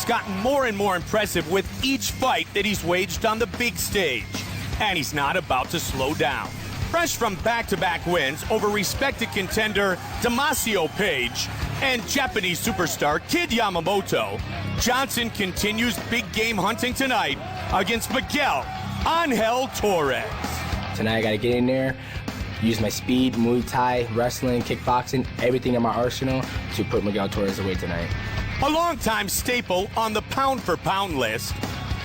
gotten more and more impressive with each fight that he's waged on the big stage. And he's not about to slow down. Fresh from back-to-back wins over respected contender Damasio Page and Japanese superstar Kid Yamamoto, Johnson continues big game hunting tonight against Miguel Angel Torres. Tonight I gotta get in there, use my speed, Muay Thai, wrestling, kickboxing, everything in my arsenal to put Miguel Torres away tonight. A longtime staple on the pound-for-pound list,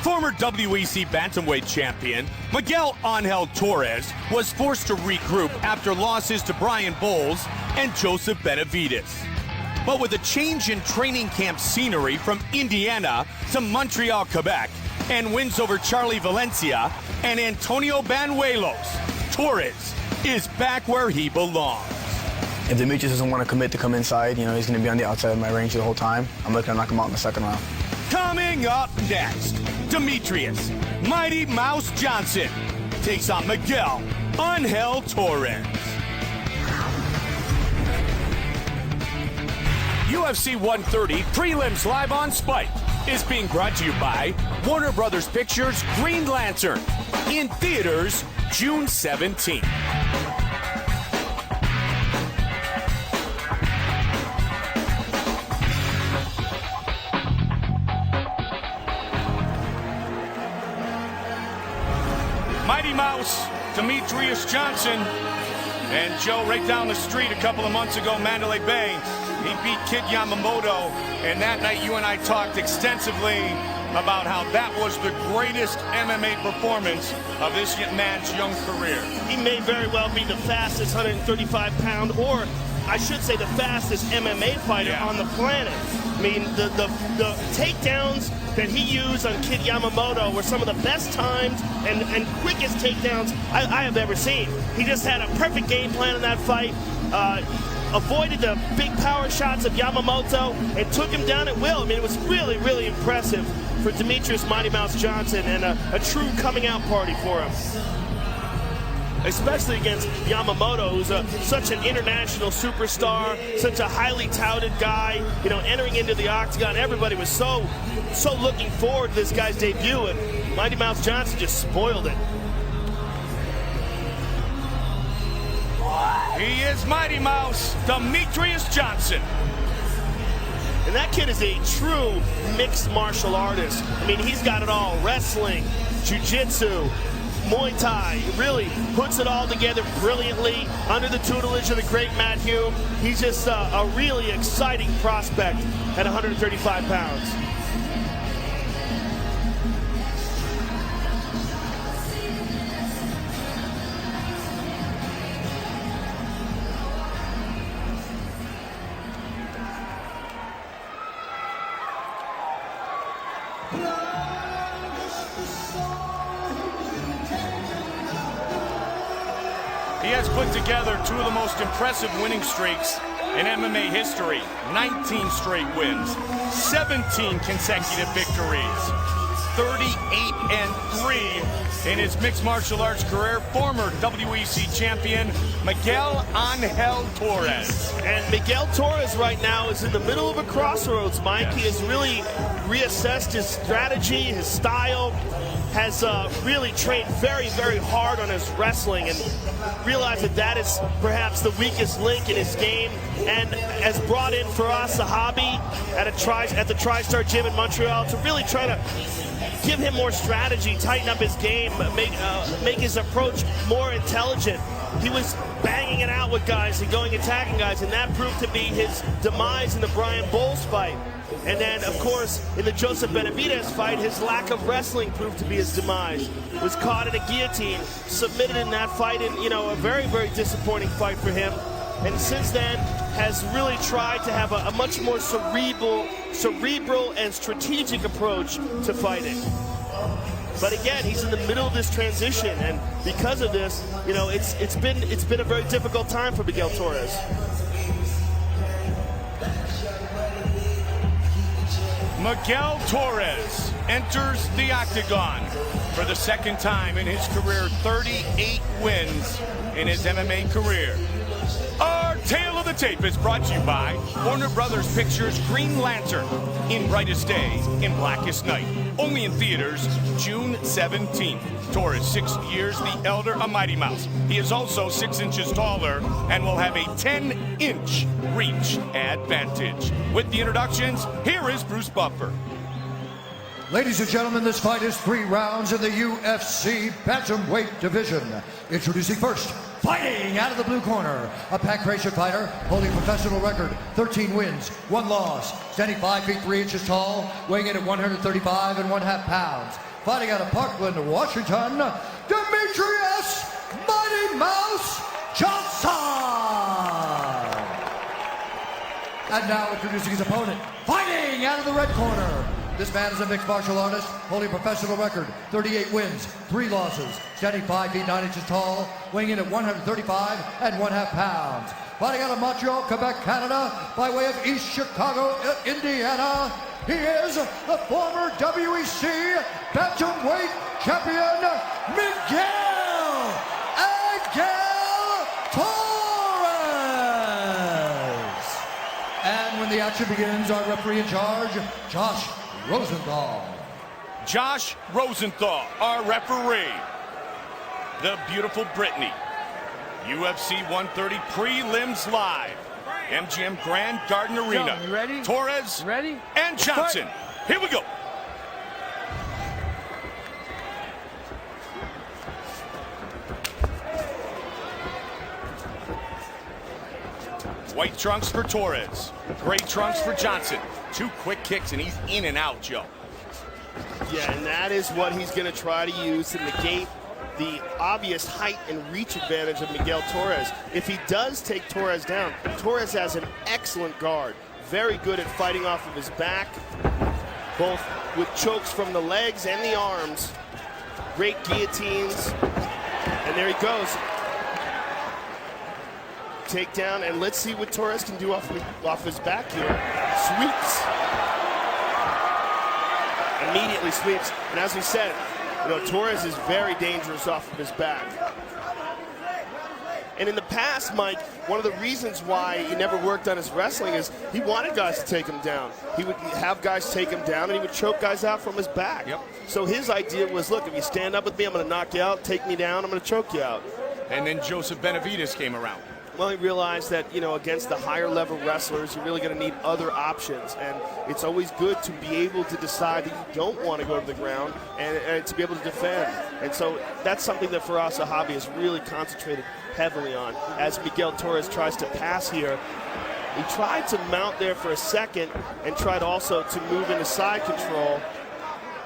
former WEC bantamweight champion Miguel Angel Torres was forced to regroup after losses to Brian Bowles and Joseph Benavidez. But with a change in training camp scenery from Indiana to Montreal, Quebec, and wins over Charlie Valencia and Antonio Banuelos, Torres is back where he belongs. If Demetrius doesn't want to commit to come inside, you know, he's going to be on the outside of my range the whole time. I'm looking to knock him out in the second round. Coming up next, Demetrius Mighty Mouse Johnson takes on Miguel Angel Torres. UFC 130 Prelims Live on Spike is being brought to you by Warner Brothers Pictures' Green Lantern, in theaters June 17th. Mighty Mouse, Demetrius Johnson, and Joe, right down the street a couple of months ago, Mandalay Bay, he beat Kid Yamamoto, and that night you and I talked extensively about how that was the greatest MMA performance of this man's young career. He may very well be the fastest 135-pound, or I should say the fastest MMA fighter on the planet. I mean, the takedowns that he used on Kid Yamamoto were some of the best timed and quickest takedowns I have ever seen. He just had a perfect game plan in that fight, avoided the big power shots of Yamamoto, and took him down at will. I mean, it was really, really impressive for Demetrius Mighty Mouse Johnson, and a true coming out party for him. Especially against Yamamoto, who's such an international superstar, such a highly touted guy. You know, entering into the octagon, everybody was so looking forward to this guy's debut, and Mighty Mouse Johnson just spoiled it. He is Mighty Mouse Demetrius Johnson. And that kid is a true mixed martial artist. I mean, he's got it all: wrestling, jiu-jitsu, Muay Thai. He really puts it all together brilliantly under the tutelage of the great Matt Hume. He's just a really exciting prospect at 135 pounds. He has put together two of the most impressive winning streaks in MMA history. 19 straight wins, 17 consecutive victories, 38-3 in his mixed martial arts career. Former WEC champion Miguel Angel Torres. And Miguel Torres right now is in the middle of a crossroads, Mike. He has really reassessed his strategy, his style, has really trained very, very hard on his wrestling, and realized that that is perhaps the weakest link in his game, and has brought in Firas Zahabi at the TriStar Gym in Montreal to really try to give him more strategy, tighten up his game, make his approach more intelligent. He was banging it out with guys and attacking guys, and that proved to be his demise in the Brian Bowles fight. And then, of course, in the Joseph Benavidez fight, his lack of wrestling proved to be his demise. Was caught in a guillotine, submitted in that fight, in a very, very disappointing fight for him. And since then, has really tried to have a much more cerebral and strategic approach to fighting. But again, he's in the middle of this transition, and because of this, it's been a very difficult time for Miguel Torres. Miguel Torres enters the octagon for the second time in his career. 38 wins in his MMA career. Our tale of the The Tape is brought to you by Warner Brothers Pictures' Green Lantern, in brightest day, in blackest night. Only in theaters, June 17th. Torres, 6 years the elder, a Mighty Mouse. He is also 6 inches taller and will have a 10-inch reach advantage. With the introductions, here is Bruce Buffer. Ladies and gentlemen, this fight is 3 rounds in the UFC Bantamweight division. Introducing first, fighting out of the blue corner, a pack creation fighter holding a professional record, 13 wins, 1 loss, standing 5 feet 3 inches tall, weighing in at 135 1/2 pounds. Fighting out of Parkland, Washington, Demetrius Mighty Mouse Johnson! And now introducing his opponent, fighting out of the red corner. This man is a mixed martial artist, holding a professional record, 38 wins, 3 losses, standing 5 feet 9 inches tall, weighing in at 135 1/2 pounds. Fighting out of Montreal, Quebec, Canada, by way of East Chicago, Indiana, he is the former WEC Bantamweight champion, Miguel Torres. And when the action begins, our referee in charge, Josh Rosenthal. Josh Rosenthal, our referee. The beautiful Brittany. UFC 130 prelims live. MGM Grand Garden Arena. You ready? Torres Ready? and Johnson. Here we go. White trunks for Torres. Gray trunks for Johnson. 2 quick kicks and he's in and out, Joe. Yeah, and that is what he's going to try to use to negate the obvious height and reach advantage of Miguel Torres. If he does take Torres down, Torres has an excellent guard. Very good at fighting off of his back, both with chokes from the legs and the arms. Great guillotines. And there he goes. Takedown, and let's see what Torres can do off his back here. Sweeps. Immediately sweeps. And as we said, Torres is very dangerous off of his back. And in the past, Mike, one of the reasons why he never worked on his wrestling is he wanted guys to take him down. He would have guys take him down, and he would choke guys out from his back. Yep. So his idea was, look, if you stand up with me, I'm going to knock you out. Take me down, I'm going to choke you out. And then Joseph Benavidez came around. Well, he realized that, against the higher level wrestlers, you're really going to need other options. And it's always good to be able to decide that you don't want to go to the ground and to be able to defend. And so that's something that Firas Zahabi has really concentrated heavily on. As Miguel Torres tries to pass here, he tried to mount there for a second and tried also to move into side control.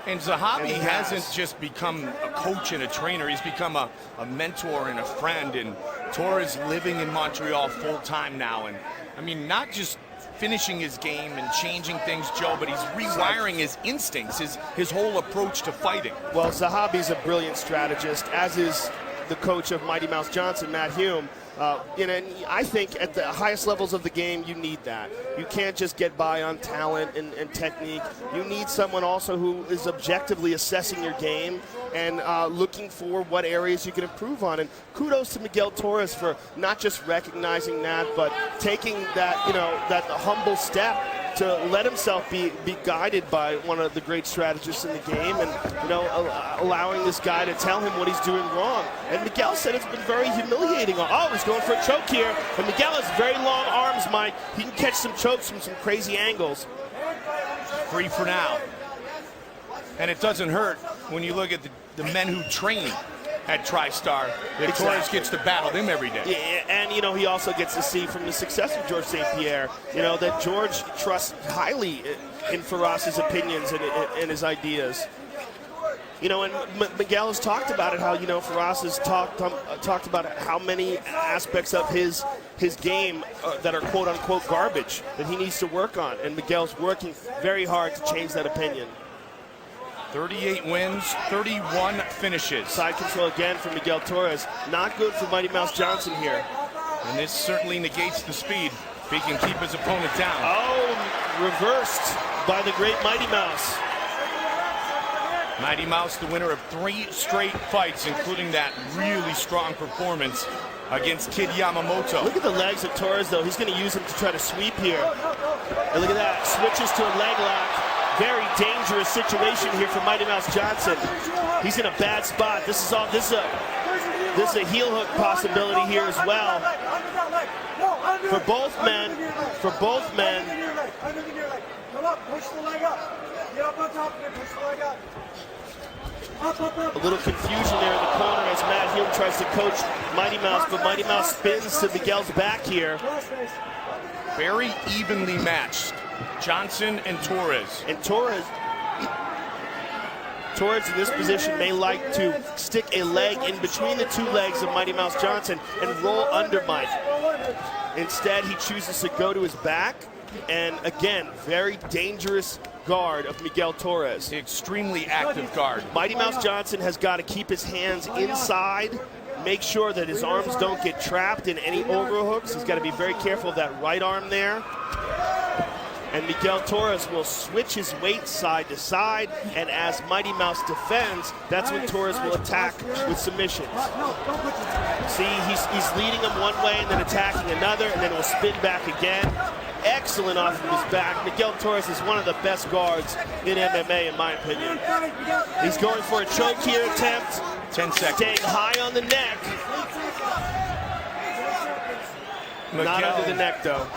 And Zahabi hasn't just become a coach and a trainer. He's become a mentor and a friend. And Torres living in Montreal full-time now. And, I mean, not just finishing his game and changing things, Joe, but he's rewiring his instincts, his whole approach to fighting. Well, Zahabi's a brilliant strategist, as is the coach of Mighty Mouse Johnson, Matt Hume. And I think at the highest levels of the game, you need that. You can't just get by on talent and technique. You need someone also who is objectively assessing your game and looking for what areas you can improve on. And kudos to Miguel Torres for not just recognizing that, but taking that, that humble step to let himself be guided by one of the great strategists in the game, and allowing this guy to tell him what he's doing wrong. And Miguel said it's been very humiliating. Oh, he's going for a choke here, and Miguel has very long arms, Mike. He can catch some chokes from some crazy angles. Free for now. And it doesn't hurt when you look at the men who train at TriStar. Exactly. Torres gets to battle them every day. Yeah, and he also gets to see from the success of George St. Pierre, that George trusts highly in Firas's opinions and his ideas. And Miguel has talked about it, how Firas has talked about how many aspects of his game that are quote unquote garbage that he needs to work on, and Miguel's working very hard to change that opinion. 38 wins, 31 finishes. Side control again for Miguel Torres. Not good for Mighty Mouse Johnson here. And this certainly negates the speed if he can keep his opponent down. Oh, reversed by the great Mighty Mouse. Mighty Mouse, the winner of 3 straight fights, including that really strong performance against Kid Yamamoto. Look at the legs of Torres, though. He's going to use them to try to sweep here. And look at that. Switches to a leg lock. Very dangerous situation here for Mighty Mouse Johnson. He's in a bad spot. This is a heel hook possibility here as well. For both men. Push the leg up. Get up on top of it. Push the leg up. A little confusion there in the corner as Matt Hume tries to coach Mighty Mouse, but Mighty Mouse spins to Miguel's back here. Very evenly matched, Johnson and Torres. And Torres in this position may like to stick a leg in between the 2 legs of Mighty Mouse Johnson and roll under Mike. Instead, he chooses to go to his back, and again, very dangerous guard of Miguel Torres. Extremely active guard. Mighty Mouse Johnson has got to keep his hands inside, make sure that his arms don't get trapped in any overhooks. He's got to be very careful of that right arm there. And Miguel Torres will switch his weight side to side, and as Mighty Mouse defends, that's when Torres will attack with submissions. See, he's leading him one way and then attacking another, and then he'll spin back again. Excellent off of his back. Miguel Torres is one of the best guards in MMA, in my opinion. He's going for a choke here attempt. 10 seconds. Staying high on the neck. Not under the neck, though.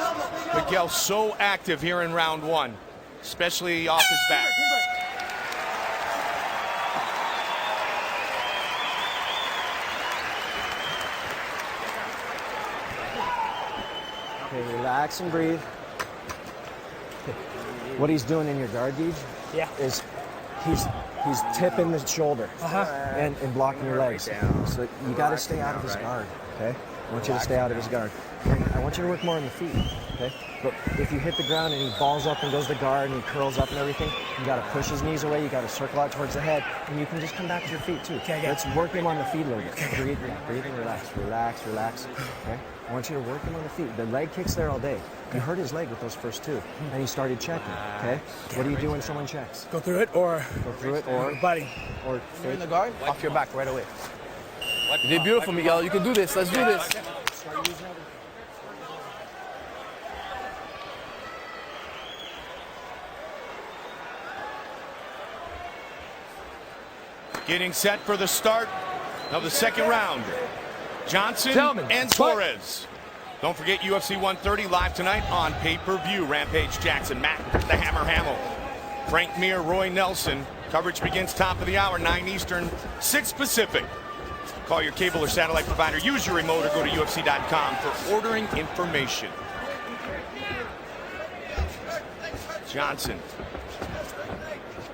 Miguel so active here in round 1, especially off his back. Okay, relax and breathe. What he's doing in your guard, Dj, is he's tipping the shoulder and blocking your legs. So you got to stay out of his guard, okay? I want you to stay out of his guard. And I want you to work more on the feet, okay? But if you hit the ground and he balls up and goes to guard and he curls up and everything, you got to push his knees away, you got to circle out towards the head, and you can just come back to your feet too. Okay, let's work him on the feet a little bit. Breathe and relax, okay? I want you to work him on the feet. The leg kicks there all day. You hurt his leg with those first 2, and he started checking, okay? What do you do when someone checks? Go through it or body. Or You're in the guard, off your back right away. You did beautiful, Miguel. You can do this. Let's do this. Getting set for the start of the second round. Johnson and Torres. Don't forget UFC 130 live tonight on pay-per-view. Rampage Jackson, Matt the Hammer Hamill, Frank Mir, Roy Nelson. Coverage begins top of the hour, 9 Eastern, 6 Pacific. Call your cable or satellite provider. Use your remote or go to UFC.com for ordering information. Johnson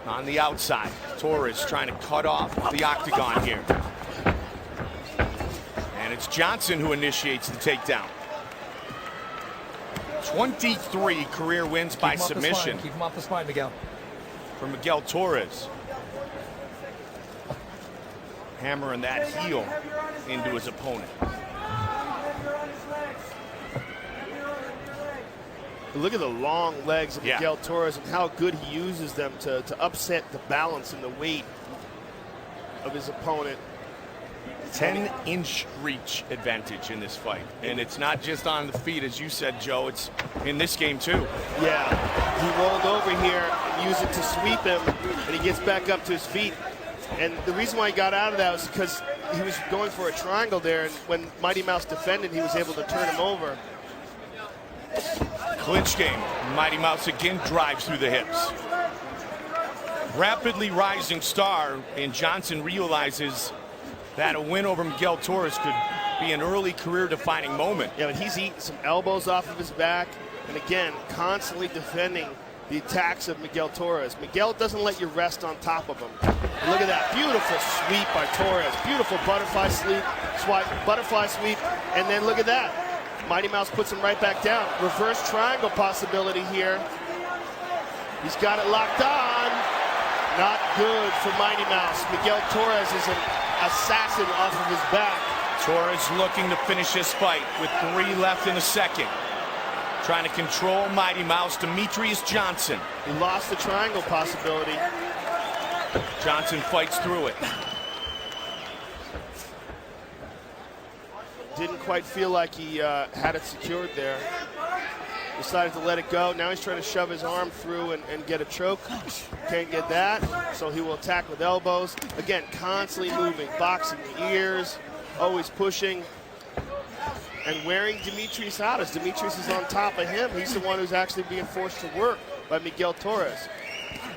on the outside. Torres trying to cut off the octagon here. And it's Johnson who initiates the takedown. 23 career wins by submission. Keep him off the spine, Miguel. For Miguel Torres. Hammering that heel into his opponent. Look at the long legs of Miguel Torres and how good he uses them to upset the balance and the weight of his opponent. 10-inch reach advantage in this fight. And it's not just on the feet, as you said, Joe. It's in this game, too. Yeah, he rolled over here and used it to sweep him, and he gets back up to his feet. And the reason why he got out of that was because he was going for a triangle there, and when Mighty Mouse defended, he was able to turn him over. Clinch game. Mighty Mouse again drives through the hips. Rapidly rising star, and Johnson realizes that a win over Miguel Torres could be an early career-defining moment. Yeah, but he's eating some elbows off of his back, and again, constantly defending the attacks of Miguel Torres. Miguel doesn't let you rest on top of him. And look at that beautiful sweep by Torres. Beautiful butterfly sweep, and then look at that. Mighty Mouse puts him right back down. Reverse triangle possibility here. He's got it locked on. Not good for Mighty Mouse. Miguel Torres is an assassin off of his back. Torres looking to finish this fight with 3 left in the second. Trying to control Mighty Mouse. Demetrius Johnson. He lost the triangle possibility. Johnson fights through it. Didn't quite feel like he had it secured there. Decided to let it go. Now he's trying to shove his arm through and get a choke. Can't get that, so he will attack with elbows. Again, constantly moving, boxing the ears, always pushing, and wearing Demetrius out. As Demetrius is on top of him, he's the one who's actually being forced to work by Miguel Torres.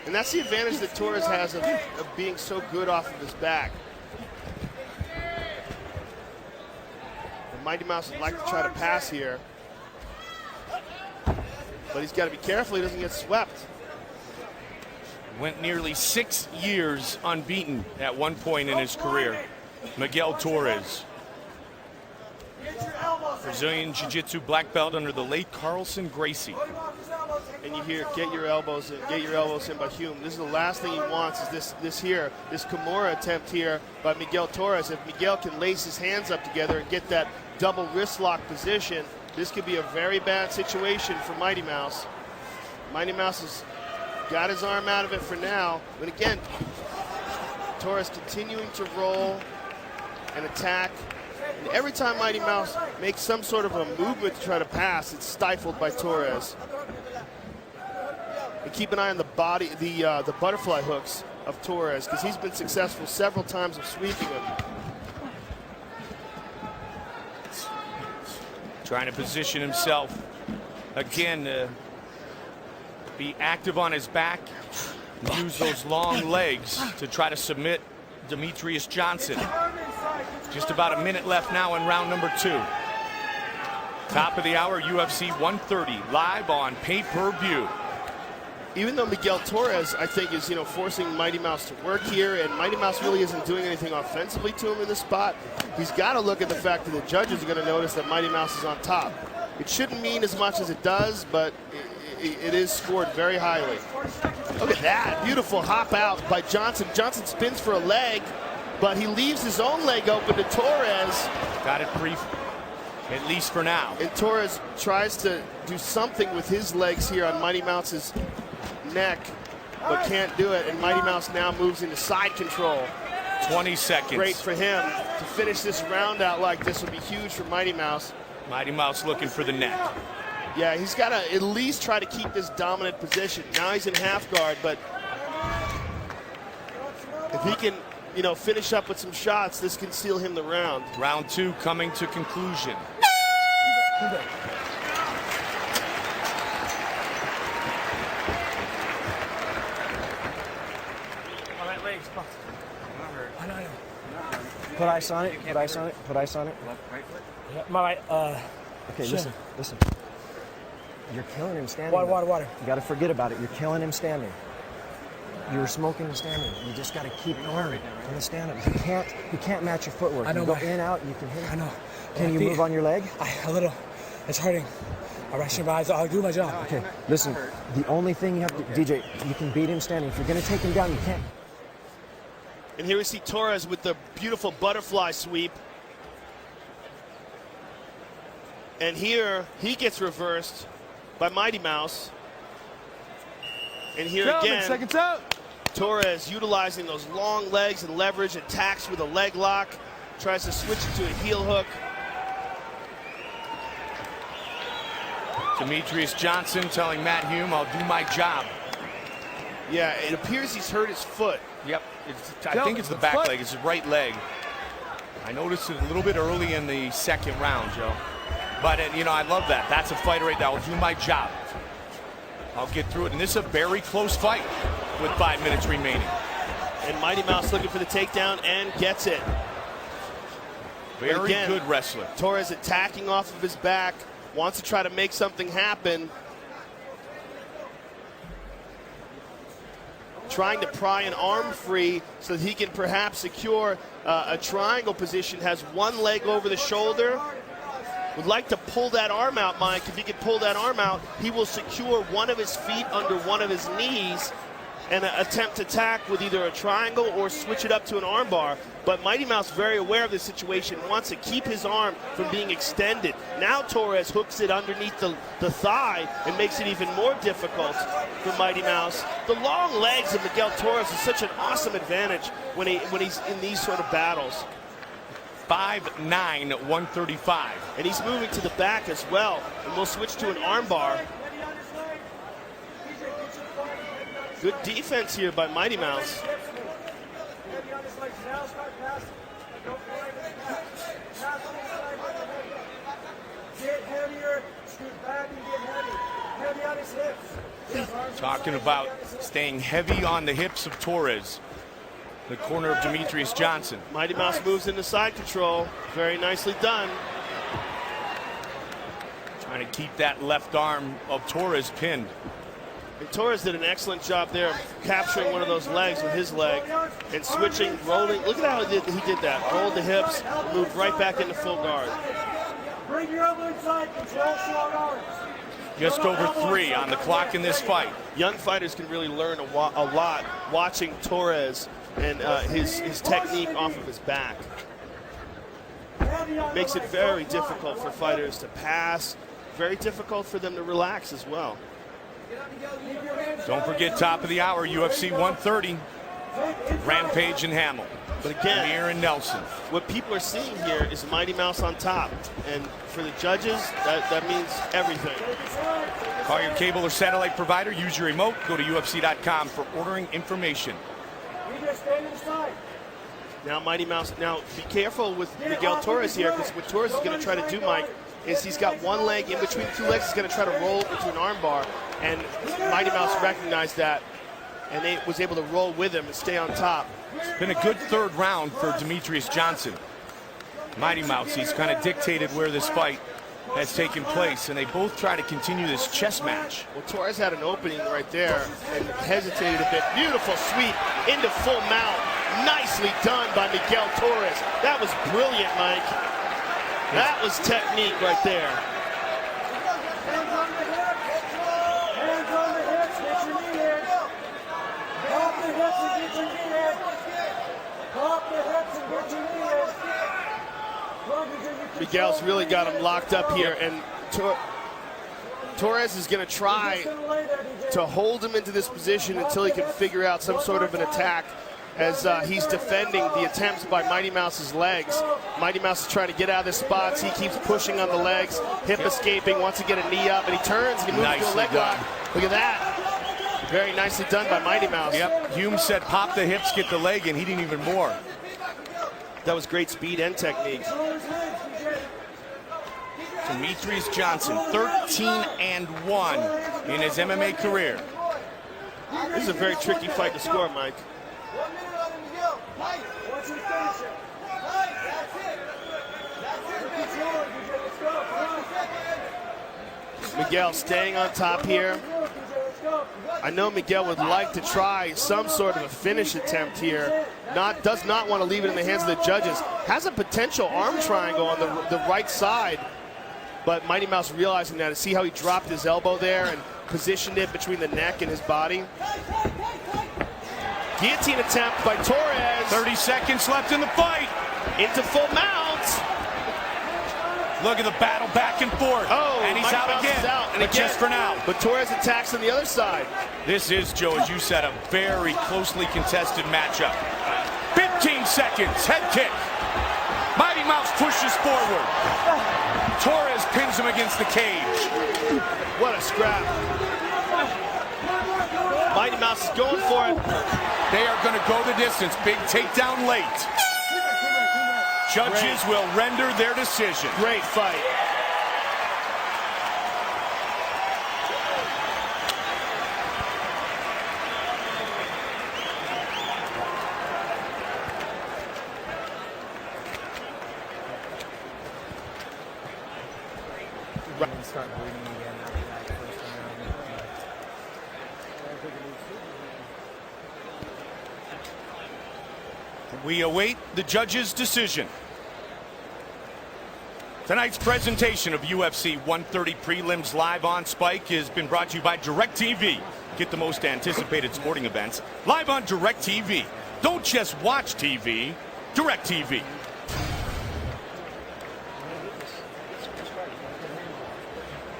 And that's the advantage that Torres has of being so good off of his back. And Mighty Mouse would like to try to pass here, but he's got to be careful he doesn't get swept. Went nearly 6 years unbeaten at one point in his career. Miguel Torres. Brazilian Jiu-Jitsu black belt under the late Carlson Gracie. And you hear, get your elbows in by Hume. This is the last thing he wants, is this Kimura attempt here by Miguel Torres. If Miguel can lace his hands up together and get that double wrist lock position, this could be a very bad situation for Mighty Mouse. Mighty Mouse has got his arm out of it for now. But again, Torres continuing to roll and attack. And every time Mighty Mouse makes some sort of a movement to try to pass, it's stifled by Torres. And keep an eye on the body, the butterfly hooks of Torres, because he's been successful several times of sweeping him. Trying to position himself again, be active on his back, use those long legs to try to submit Demetrius Johnson. Just about a minute left now in round number 2. Top of the hour, UFC 130, live on pay-per-view. Even though Miguel Torres, I think, is forcing Mighty Mouse to work here, and Mighty Mouse really isn't doing anything offensively to him in this spot, he's got to look at the fact that the judges are going to notice that Mighty Mouse is on top. It shouldn't mean as much as it does, but it is scored very highly. Look at that, beautiful hop out by Johnson. Johnson spins for a leg, but he leaves his own leg open to Torres. Got it brief, at least for now. And Torres tries to do something with his legs here on Mighty Mouse's neck, but can't do it. And Mighty Mouse now moves into side control. 20 seconds. Great for him to finish this round out like this would be huge for Mighty Mouse. Mighty Mouse looking for the neck. Yeah, he's got to at least try to keep this dominant position. Now he's in half guard, but if he can, finish up with some shots, this can seal him the round. Round 2 coming to conclusion. Put ice on it. Put ice on it. Put ice on it. Okay, listen. You're killing him standing. Water. You got to forget about it. You're killing him standing. You're smoking him standing. You just got to keep going in the stand-up. You can't match your footwork. I know. You go in, out, you can hit it. I know. Can you move on your leg? A little. It's hurting. All right, I'll do my job. Okay, listen. The only thing you have to, DJ, you can beat him standing. If you're going to take him down, you can't. And here we see Torres with the beautiful butterfly sweep. And here he gets reversed by Mighty Mouse. And here again, seconds out. Torres utilizing those long legs and leverage, attacks with a leg lock, tries to switch it to a heel hook. Demetrius Johnson telling Matt Hume, I'll do my job. Yeah, it appears he's hurt his foot. Yep, I think it's the back leg, it's his right leg. I noticed it a little bit early in the second round, Joe. But, I love that. That's a fight right now. I'll do my job. I'll get through it. And this is a very close fight with 5 minutes remaining. And Mighty Mouse looking for the takedown and gets it. Very good wrestler. Torres attacking off of his back, wants to try to make something happen. Trying to pry an arm free so that he can perhaps secure a triangle position. Has one leg over the shoulder. Would like to pull that arm out, Mike. If he can pull that arm out, he will secure one of his feet under one of his knees and attempt to attack with either a triangle or switch it up to an armbar. But Mighty Mouse, very aware of this situation, wants to keep his arm from being extended. Now Torres hooks it underneath the thigh and makes it even more difficult. for Mighty Mouse. The long legs of Miguel Torres is such an awesome advantage when he's in these sort of battles. 5'9", 135. And he's moving to the back as well. And we'll switch to an armbar. Good defense here by Mighty Mouse. Get heavier, scoot back and get heavy. Heavy on his hips. Talking about staying heavy on the hips of Torres. The corner of Demetrius Johnson. Mighty Mouse moves into side control. Very nicely done. Trying to keep that left arm of Torres pinned. And Torres did an excellent job there of capturing one of those legs with his leg and switching, rolling. Look at how he did that. Rolled the hips, moved right back into full guard. Bring your elbow inside, control strong arms. Just over 3 on the clock in this fight. Young fighters can really learn a lot watching Torres and his technique off of his back. Makes it very difficult for fighters to pass, very difficult for them to relax as well. Don't forget, top of the hour, UFC 130. Rampage and Hamill. But again, Amir and Nelson. What people are seeing here is Mighty Mouse on top. And for the judges, that means everything. Call your cable or satellite provider. Use your remote. Go to UFC.com for ordering information. Now Mighty Mouse, now be careful with Miguel Torres here, because what Torres is going to try to do, Mike, is he's got one leg in between the two legs. He's going to try to roll into an armbar. And Mighty Mouse recognized that and they was able to roll with him and stay on top. It's been a good third round for Demetrius Johnson. Mighty Mouse, he's kind of dictated where this fight has taken place, and they both try to continue this chess match. Well, Torres had an opening right there and hesitated a bit. Beautiful sweep into full mount. Nicely done by Miguel Torres. That was brilliant, Mike. That was technique right there. Hands on the hips. Hands on the hips. Get your knee in. Pop the hips and get your knee in. Pop the hips and get your knee in. Miguel's really got him locked up here, and Torres is going to try to hold him into this position until he can figure out some sort of an attack as he's defending the attempts by Mighty Mouse's legs. Mighty Mouse is trying to get out of his spots. He keeps pushing on the legs, hip escaping, wants to get a knee up, and he turns and he moves to a leg lock. Look at that. Very nicely done by Mighty Mouse. Yep, Hume said pop the hips, get the leg, and he did even more. That was great speed and technique. Demetrius Johnson, 13-1 in his MMA career. This is a very tricky fight to score, Mike. Miguel staying on top here. I know Miguel would like to try some sort of a finish attempt here. Does not want to leave it in the hands of the judges. Has a potential arm triangle on the right side. But Mighty Mouse realizing that, see how he dropped his elbow there and positioned it between the neck and his body. Guillotine attempt by Torres. 30 seconds left in the fight. Into full mount. Look at the battle back and forth. Oh, and he's Mighty out Mouse again. is out, and But again, just for now. But Torres attacks on the other side. This is, Joe, as you said, a very closely contested matchup. 15 seconds, head kick. Mighty Mouse pushes forward. Torres pins him against the cage. What a scrap. Mighty Mouse is going for it. They are going to go the distance. Big takedown late. Judges will render their decision. Great fight. Start bleeding again after that first round. We await the judge's decision. Tonight's presentation of UFC 130 prelims live on Spike has been brought to you by DirecTV. Get the most anticipated sporting events live on DirecTV. Don't just watch TV, DirecTV.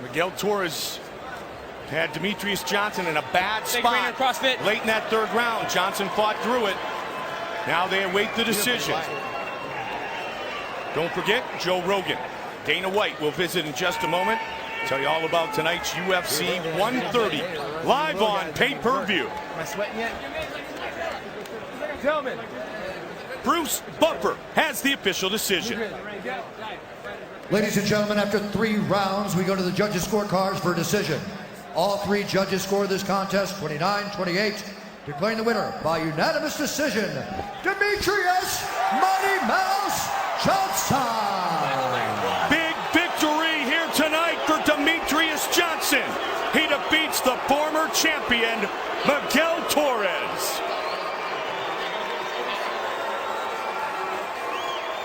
Miguel Torres Had Demetrius Johnson in a bad Big spot Rainer CrossFit. late in that third round. Johnson fought through it. Now they await the decision. Don't forget, Joe Rogan. Dana White will visit in just a moment. Tell you all about tonight's UFC 130 live on pay-per-view. Am I sweating yet? Gentlemen. Bruce Buffer has the official decision. Ladies and gentlemen, after 3 rounds, we go to the judges' scorecards for a decision. All 3 judges scored this contest 29-28, declaring the winner by unanimous decision, Demetrius Money Mouse Johnson. Big victory here tonight for Demetrius Johnson. He defeats the former champion, Miguel Torres.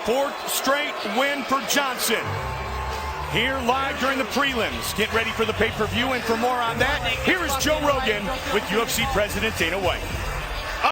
4th straight win for Johnson. Here live during the prelims. Get ready for the pay-per-view, and for more on that, here is Joe Rogan with UFC President Dana White.